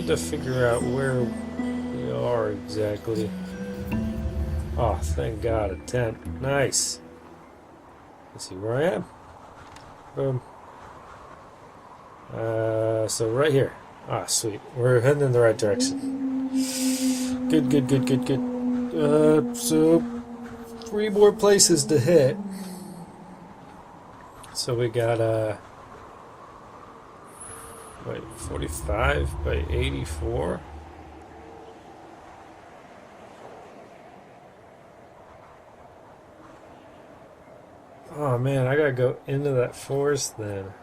to figure out where we are exactly. Oh, thank God, a tent. Nice. Let's see where I am. Boom. So right here. Ah, sweet. We're heading in the right direction. Good, good, good, good, good. So 3 more places to hit. So we got, wait, 45 by 84? Oh man, I gotta go into that forest then.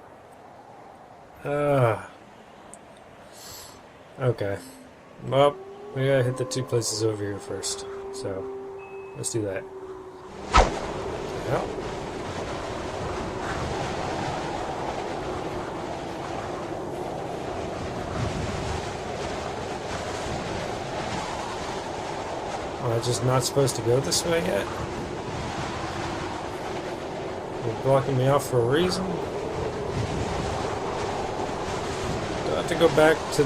Ah. Okay. Well, we gotta hit the 2 places over here first. So, let's do that. Well. Am I just not supposed to go this way yet? You're blocking me off for a reason? Do I have to go back to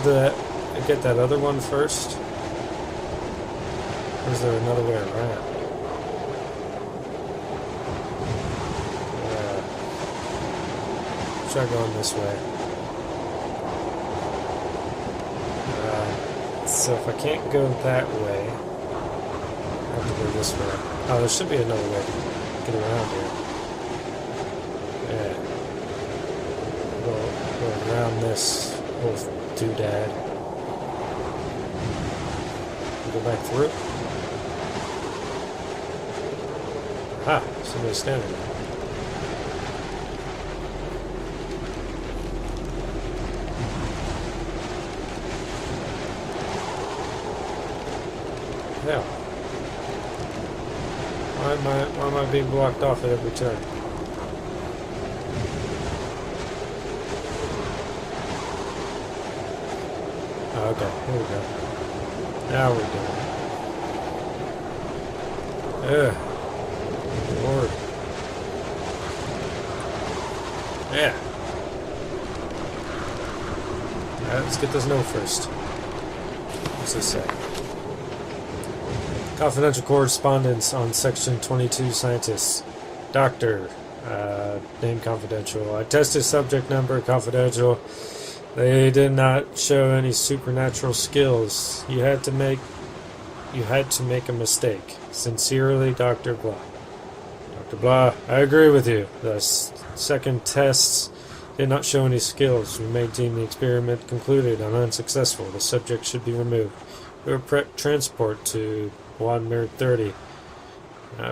get that other one first? Or is there another way around? Try going this way. So if I can't go that way, I have to go this way. Oh, there should be another way to get around here. Yeah. Go around this whole doodad. Go back through. Ah, somebody's standing there. Hell. Why am I being blocked off at every turn? Oh, okay, here we go. Now we're doing it. Ugh. Lord. Yeah. Alright, let's get this note first. What's this say? Confidential correspondence on Section 22 scientists. Doctor. Name confidential. I tested subject number confidential. They did not show any supernatural skills. You had to make a mistake. Sincerely, Dr. Blah. Dr. Blah, I agree with you. The second tests did not show any skills. We may deem the experiment concluded and unsuccessful. The subject should be removed. We will prep transport to Wadmere 30.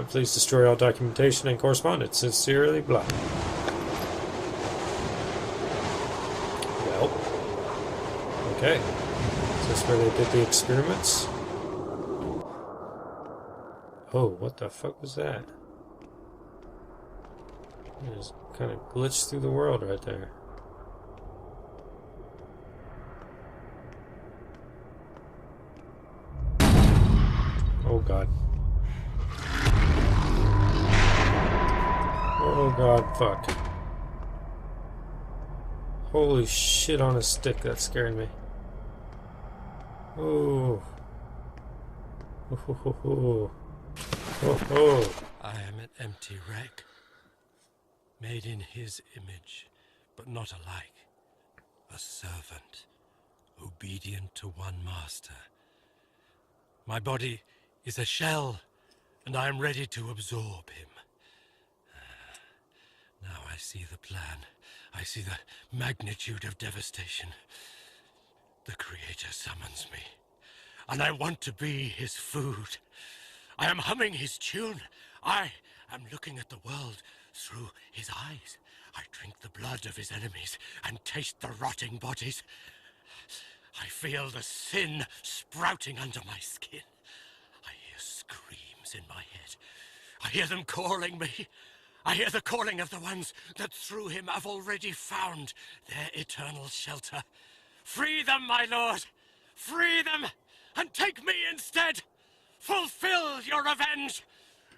Please destroy all documentation and correspondence. Sincerely, Blah. Well, okay. Is this where they did the experiments? Oh, what the fuck was that? It just kind of glitched through the world right there. Oh god. Oh god, fuck. Holy shit on a stick, that scared me. Oh. Oh. Oh. I am an empty wreck, made in his image, but not alike. A servant, obedient to one master. My body is a shell, and I am ready to absorb him. Now I see the plan. I see the magnitude of devastation. The Creator summons me, and I want to be his food. I am humming his tune. I am looking at the world through his eyes. I drink the blood of his enemies and taste the rotting bodies. I feel the sin sprouting under my skin. I hear screams in my head. I hear them calling me. I hear the calling of the ones that through him have already found their eternal shelter. Free them, my lord! Free them, and take me instead! Fulfill your revenge!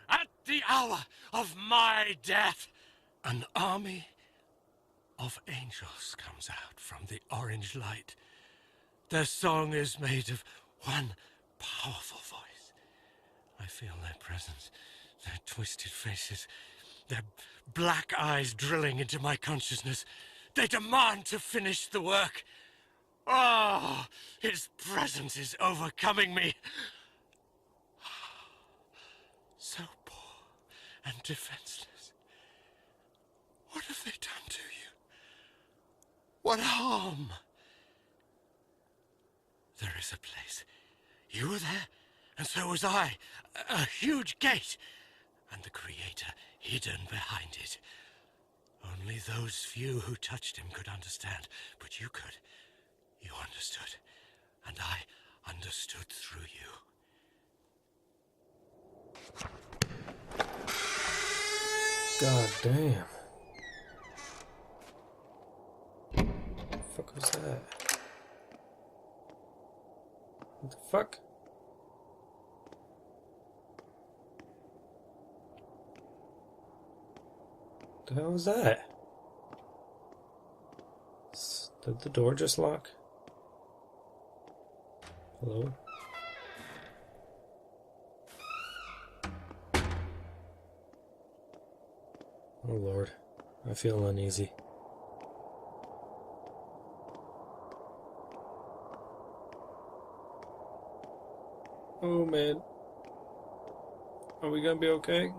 At the hour of my death, an army of angels comes out from the orange light. Their song is made of one powerful voice. I feel their presence, their twisted faces, their black eyes drilling into my consciousness. They demand to finish the work. Oh, his presence is overcoming me. So poor and defenseless. What have they done to you? What harm? There is a place. You were there, and so was I. A huge gate, and the Creator hidden behind it. Only those few who touched him could understand, but you could. You understood, and I understood through you. God damn. What the fuck was that? What the fuck? What the hell was that? Did the door just lock? Hello? Oh Lord, I feel uneasy. Oh man. Are we gonna be okay?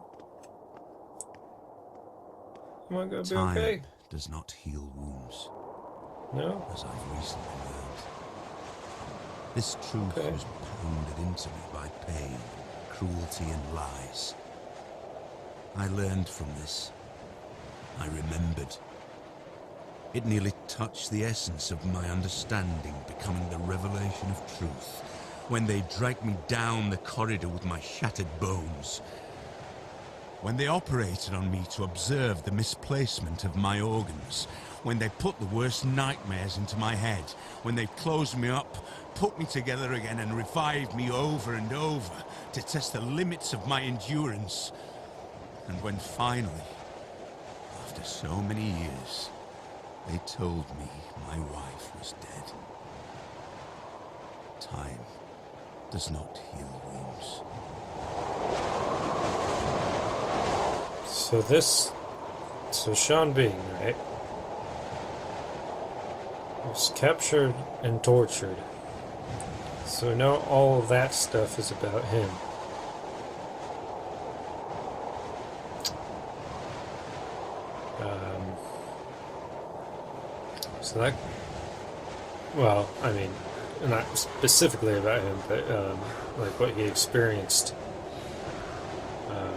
Am I gonna be okay? Time does not heal wounds, No? as I've recently learned. This truth was pounded into me by pain, cruelty and lies. I learned from this. I remembered. It nearly touched the essence of my understanding, becoming the revelation of truth, when they dragged me down the corridor with my shattered bones. When they operated on me to observe the misplacement of my organs. When they put the worst nightmares into my head. When they closed me up, put me together again and revived me over and over to test the limits of my endurance. And when finally, after so many years, they told me my wife was dead. Time does not heal wounds. So Sean Bean, right, was captured and tortured. So now all of that stuff is about him. So that, well, I mean, not specifically about him, but like what he experienced.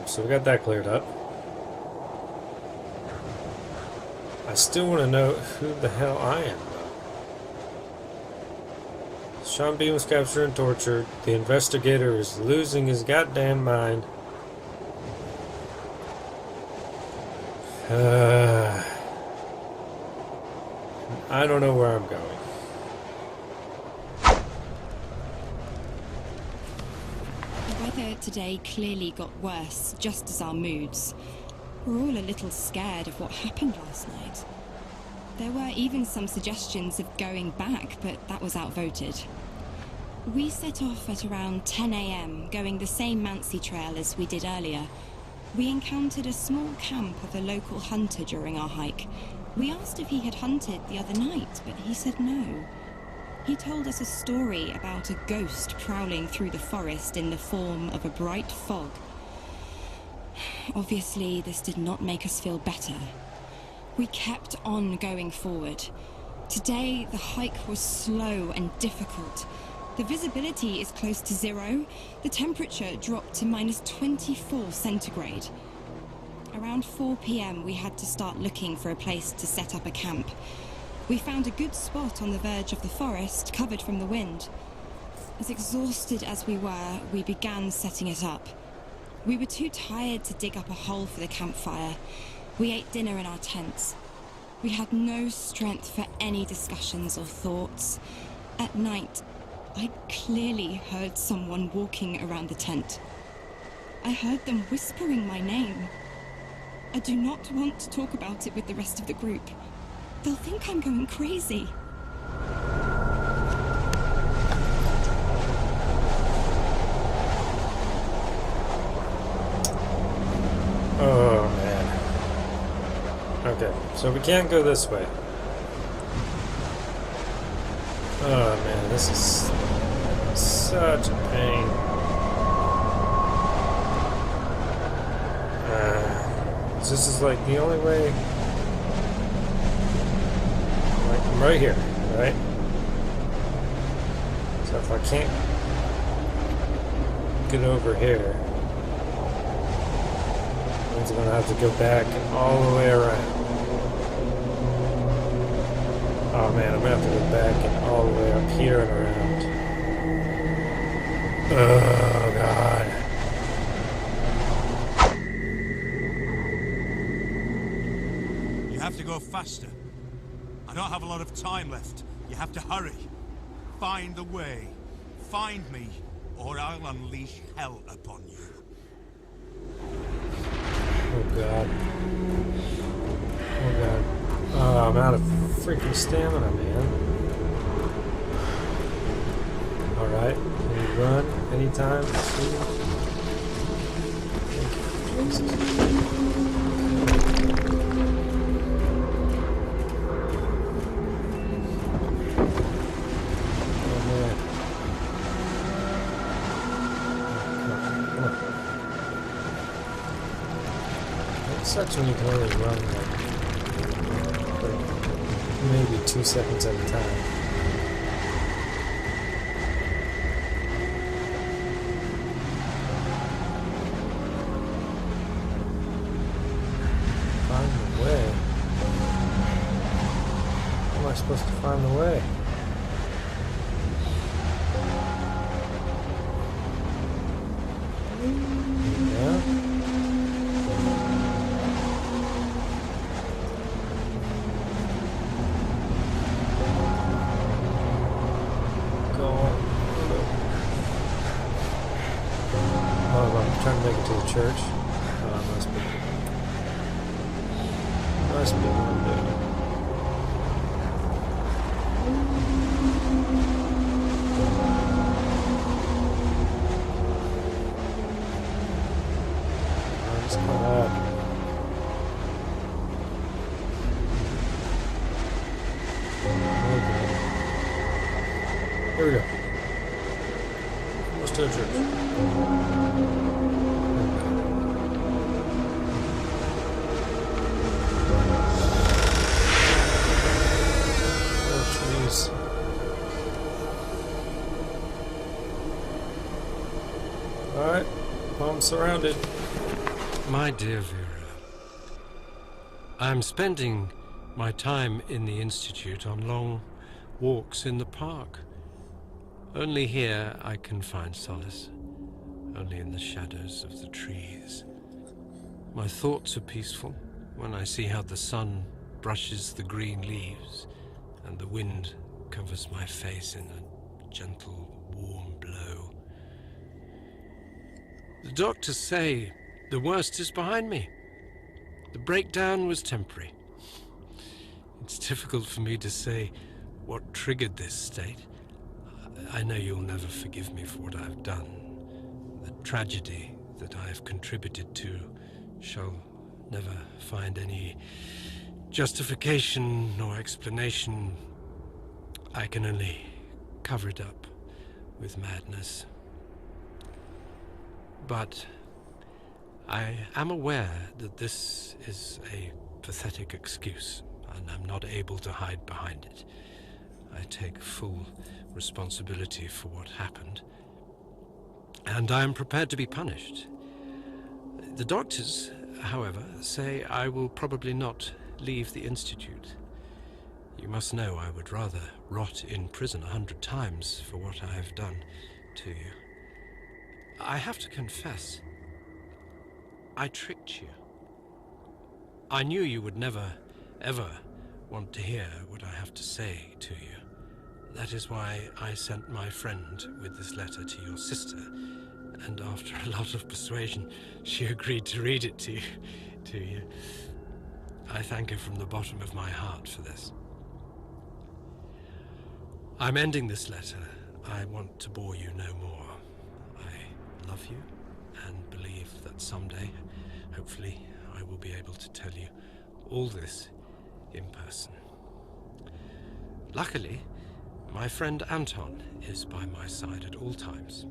So we got that cleared up. I still want to know who the hell I am, though. Sean Bean was captured and tortured. The investigator is losing his goddamn mind. I don't know where I'm going. The weather today clearly got worse, just as our moods. We're all a little scared of what happened last night. There were even some suggestions of going back, but that was outvoted. We set off at around 10 AM, going the same Mansi trail as we did earlier. We encountered a small camp of a local hunter during our hike. We asked if he had hunted the other night, but he said no. He told us a story about a ghost prowling through the forest in the form of a bright fog. Obviously, this did not make us feel better. We kept on going forward. Today, the hike was slow and difficult. The visibility is close to zero. The temperature dropped to -24 centigrade. Around 4 PM, we had to start looking for a place to set up a camp. We found a good spot on the verge of the forest, covered from the wind. As exhausted as we were, we began setting it up. We were too tired to dig up a hole for the campfire. We ate dinner in our tents. We had no strength for any discussions or thoughts. At night, I clearly heard someone walking around the tent. I heard them whispering my name. I do not want to talk about it with the rest of the group. They'll think I'm going crazy. Okay, so we can't go this way. Oh man, this is such a pain. This is like the only way. Like I'm right here, right? So if I can't get over here, means I'm gonna have to go back all the way around. Oh man, I'm gonna have to go back and all the way up here and around. Oh god. You have to go faster. I don't have a lot of time left. You have to hurry. Find the way. Find me, or I'll unleash hell upon you. Oh god. Oh god. Oh, I'm out of freaking stamina, man. Alright. Can you run anytime? Jesus. Oh man. Come on. It sucks when you can only run like maybe 2 seconds at a time. Find the way. How am I supposed to find the way? Yeah. I'm trying to make it to the church. Must be one down. Just come out. Okay. Here we go. Almost to the church. Alright, I'm surrounded. My dear Vera, I'm spending my time in the Institute on long walks in the park. Only here I can find solace, only in the shadows of the trees. My thoughts are peaceful when I see how the sun brushes the green leaves and the wind covers my face in a gentle, warm blow. The doctors say the worst is behind me. The breakdown was temporary. It's difficult for me to say what triggered this state. I know you'll never forgive me for what I've done. The tragedy that I have contributed to shall never find any justification or explanation. I can only cover it up with madness. But I am aware that this is a pathetic excuse, and I'm not able to hide behind it. I take full responsibility for what happened, and I am prepared to be punished. The doctors, however, say I will probably not leave the Institute. You must know I would rather rot in prison 100 times for what I have done to you. I have to confess, I tricked you. I knew you would never, ever want to hear what I have to say to you. That is why I sent my friend with this letter to your sister, and after a lot of persuasion, she agreed to read it to you. I thank her from the bottom of my heart for this. I'm ending this letter. I want to bore you no more. I love you and believe that someday, hopefully, I will be able to tell you All this in person. Luckily, my friend Anton is by my side at all times.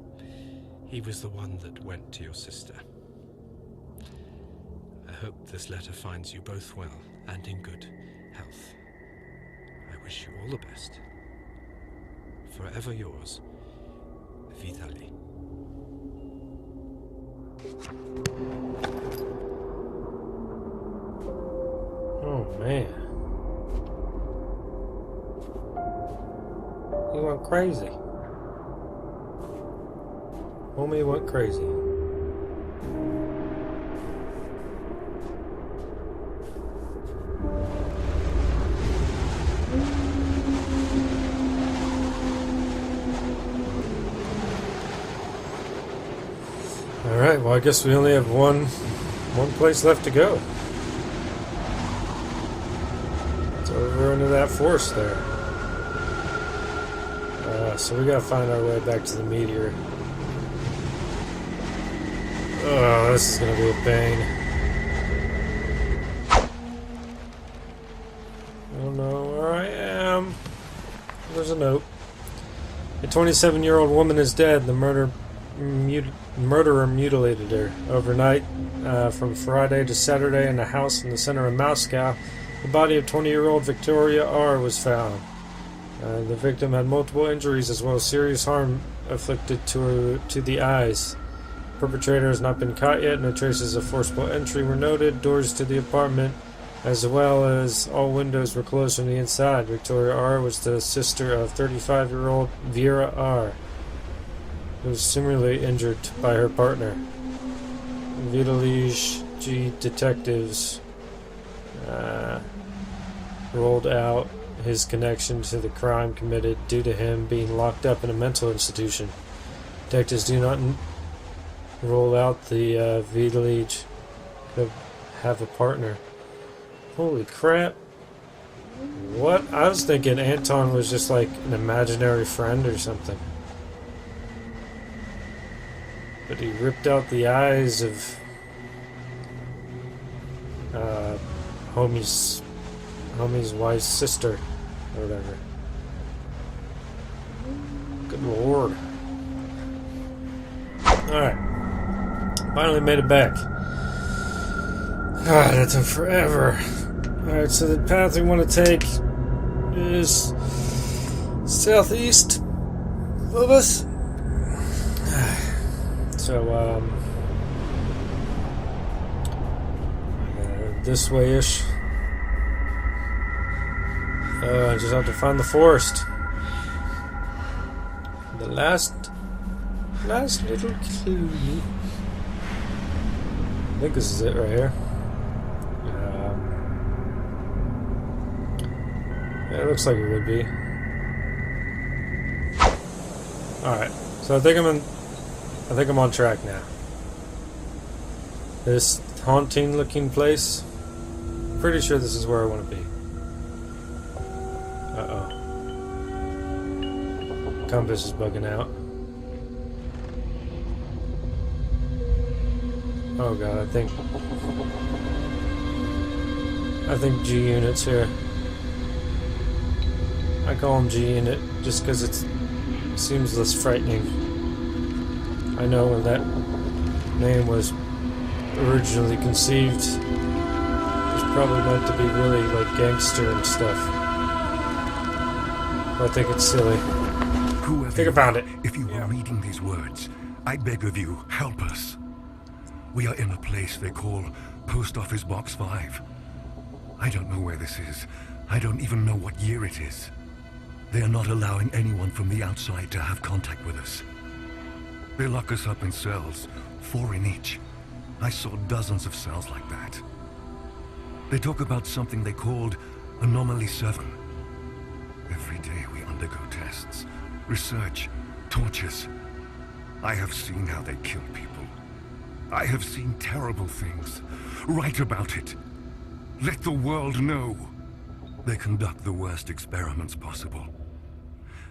He was the one that went to your sister. I hope this letter finds you both well and in good health. I wish you all the best. Forever yours, Vitaly. Oh man. He went crazy. Homie went crazy. Alright, well I guess we only have one place left to go. It's over into that forest there. So we gotta find our way back to the meteor. Oh, this is gonna be a pain. I don't know where I am. There's a note. A 27-year-old woman is dead. The murderer mutilated her. Overnight, from Friday to Saturday, in a house in the center of Moscow, the body of 20-year-old Victoria R. was found. The victim had multiple injuries as well as serious harm afflicted to the eyes. The perpetrator has not been caught yet. No traces of forcible entry were noted. Doors to the apartment as well as all windows were closed from the inside. Victoria R. was the sister of 35-year-old Vera R., who was similarly injured by her partner. Vitaly G. detectives rolled out his connection to the crime committed due to him being locked up in a mental institution. Detectives do not roll out the Vitaly to have a partner. Holy crap. What? I was thinking Anton was just like an imaginary friend or something. But he ripped out the eyes of homie's wife's sister or whatever. Good lord. Alright. Finally made it back. God, that took forever. Alright, so the path we want to take is southeast of us. So, this way-ish. I just have to find the forest. The last little clue. I think this is it right here. Yeah, it looks like it would be. Alright, so I think I'm on track now. This haunting looking place. Pretty sure this is where I want to be. Uh-oh. Compass is bugging out. Oh god, I think G Unit's here. I call him G Unit just because it seems less frightening. I know when that name was originally conceived, it was probably meant to be really like gangster and stuff. But I think it's silly. Think about it. If you are reading these words, I beg of you, help us. We are in a place they call Post Office Box 5. I don't know where this is. I don't even know what year it is. They are not allowing anyone from the outside to have contact with us. They lock us up in cells, 4 in each. I saw dozens of cells like that. They talk about something they called Anomaly 7. Every day we undergo tests, research, tortures. I have seen how they kill people. I have seen terrible things. Write about it. Let the world know. They conduct the worst experiments possible.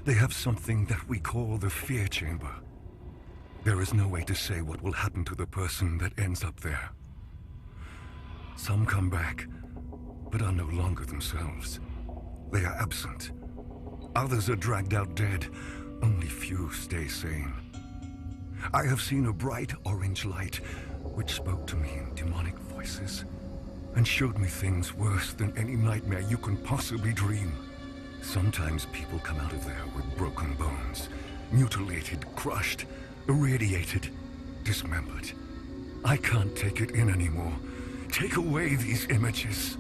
They have something that we call the fear chamber. There is no way to say what will happen to the person that ends up there. Some come back, but are no longer themselves. They are absent. Others are dragged out dead. Only few stay sane. I have seen a bright orange light which spoke to me in demonic voices and showed me things worse than any nightmare you can possibly dream. Sometimes people come out of there with broken bones, mutilated, crushed, irradiated, dismembered. I can't take it in anymore. Take away these images.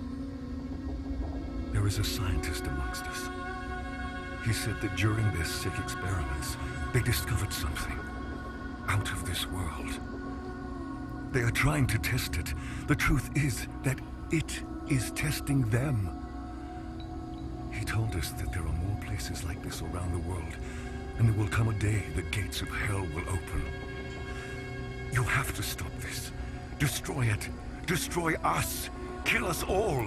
There is a scientist amongst us. He said that during their sick experiments, they discovered something out of this world. They are trying to test it. The truth is that it is testing them. He told us that there are more places like this around the world, and there will come a day the gates of hell will open. You have to stop this. Destroy it. Destroy us. Kill us all.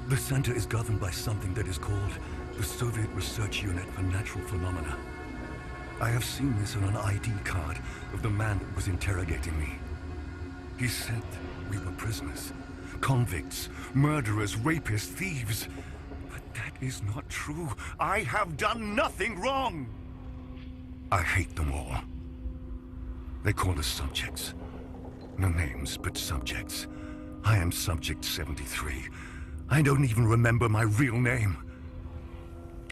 The center is governed by something that is called the Soviet Research Unit for Natural Phenomena. I have seen this on an ID card of the man that was interrogating me. He said we were prisoners, convicts, murderers, rapists, thieves. But that is not true. I have done nothing wrong. I hate them all. They call us subjects. No names, but subjects. I am Subject 73. I don't even remember my real name.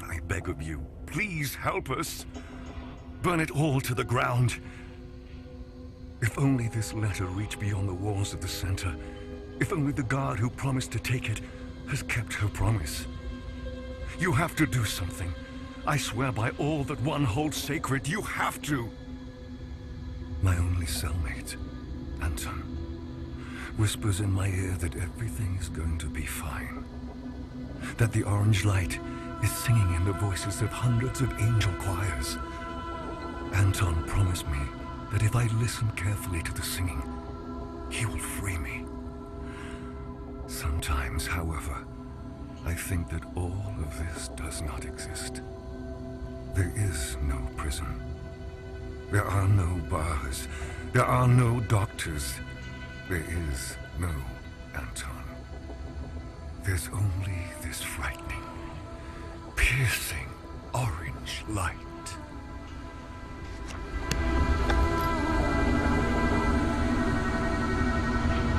I beg of you, please help us. Burn it all to the ground. If only this letter reached beyond the walls of the center. If only the guard who promised to take it has kept her promise. You have to do something. I swear by all that one holds sacred, you have to. My only cellmate, Anton, whispers in my ear that everything is going to be fine. That the orange light is singing in the voices of hundreds of angel choirs. Anton promised me that if I listen carefully to the singing, he will free me. Sometimes, however, I think that all of this does not exist. There is no prison. There are no bars. There are no doctors. There is no Anton. There's only this frightening, piercing orange light.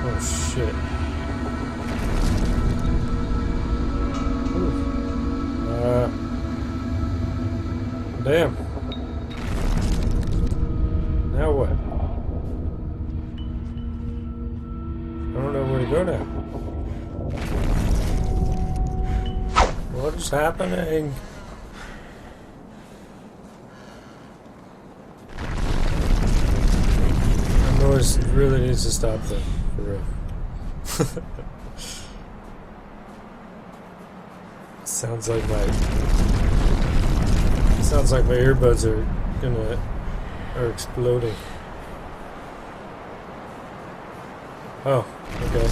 Oh shit. Damn. Now what? I don't know where to go now. What is happening? That noise really needs to stop though, for real. Sounds like my earbuds are exploding. Oh, okay.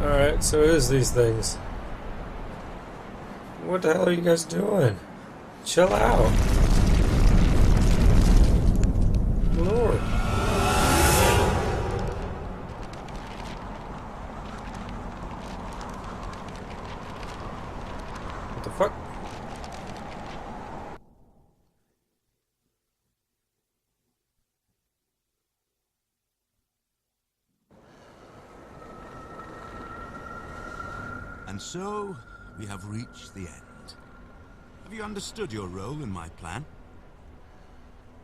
Alright, so it is these things. What the hell are you guys doing? Chill out. Lord. What the fuck? And so, we have reached the end. Have you understood your role in my plan?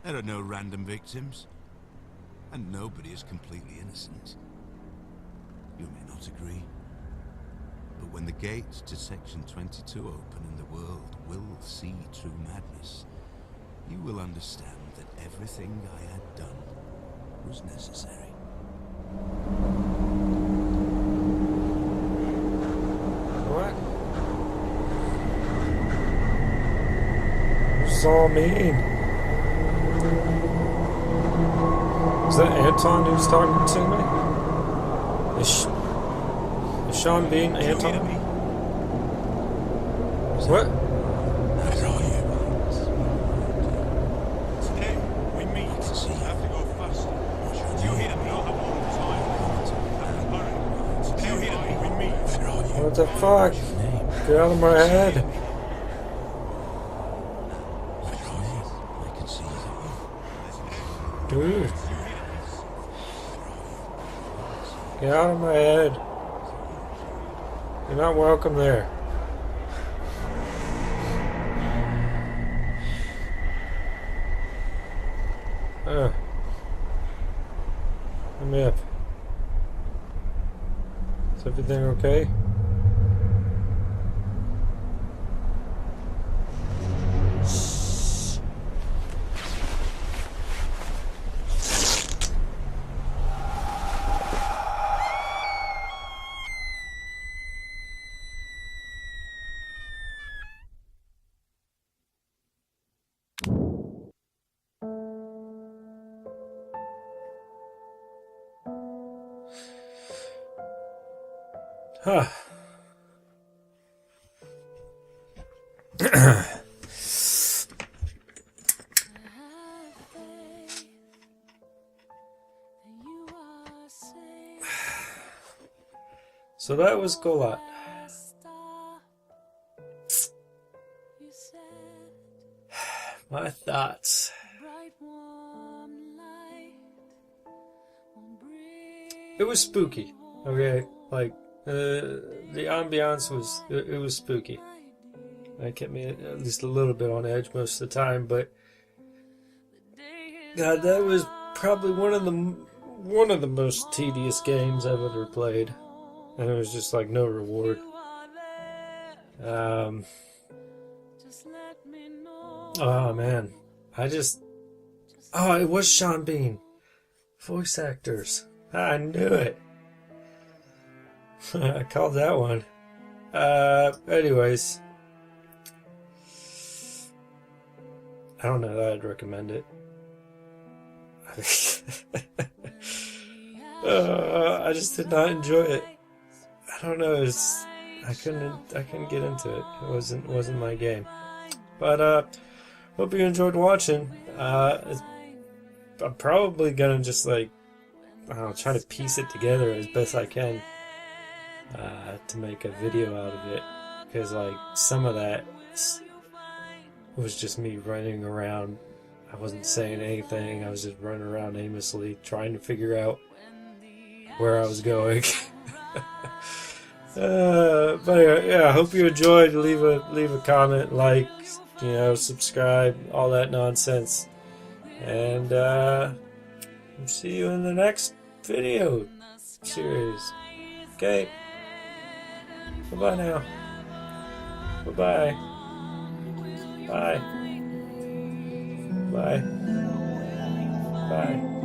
There are no random victims, and nobody is completely innocent. You may not agree, but when the gates to Section 22 open and the world will see true madness, you will understand that everything I had done was necessary. What? What does this all mean? Is that Anton who's talking to me? Is Sean Bean Anton? What? That are you? Today, we meet. You have to go faster. You hear me? I'll have all the time. the fuck? Get out of my head. I can see that. Dude. Get out of my head. You're not welcome there. Let me up. Is everything okay? Huh. So that was KHOLAT. My thoughts. It was spooky. Okay, like the ambiance was it was spooky. That kept me at least a little bit on edge most of the time, but God, that was probably one of the most tedious games I've ever played, and it was just like no reward. Oh man, it was Sean Bean, voice actors. I knew it. I called that one. Anyways, I don't know that I'd recommend it. I just did not enjoy it. I don't know. I couldn't get into it. It wasn't my game. But hope you enjoyed watching. I'm probably gonna just like try to piece it together as best I can to make a video out of it, because like some of that was just me running around. I wasn't saying anything. I was just running around aimlessly trying to figure out where I was going. But anyway, yeah, I hope you enjoyed. Leave a comment, like, subscribe, all that nonsense, and see you in the next video series. Okay, bye now. Bye. Bye. Bye. Bye.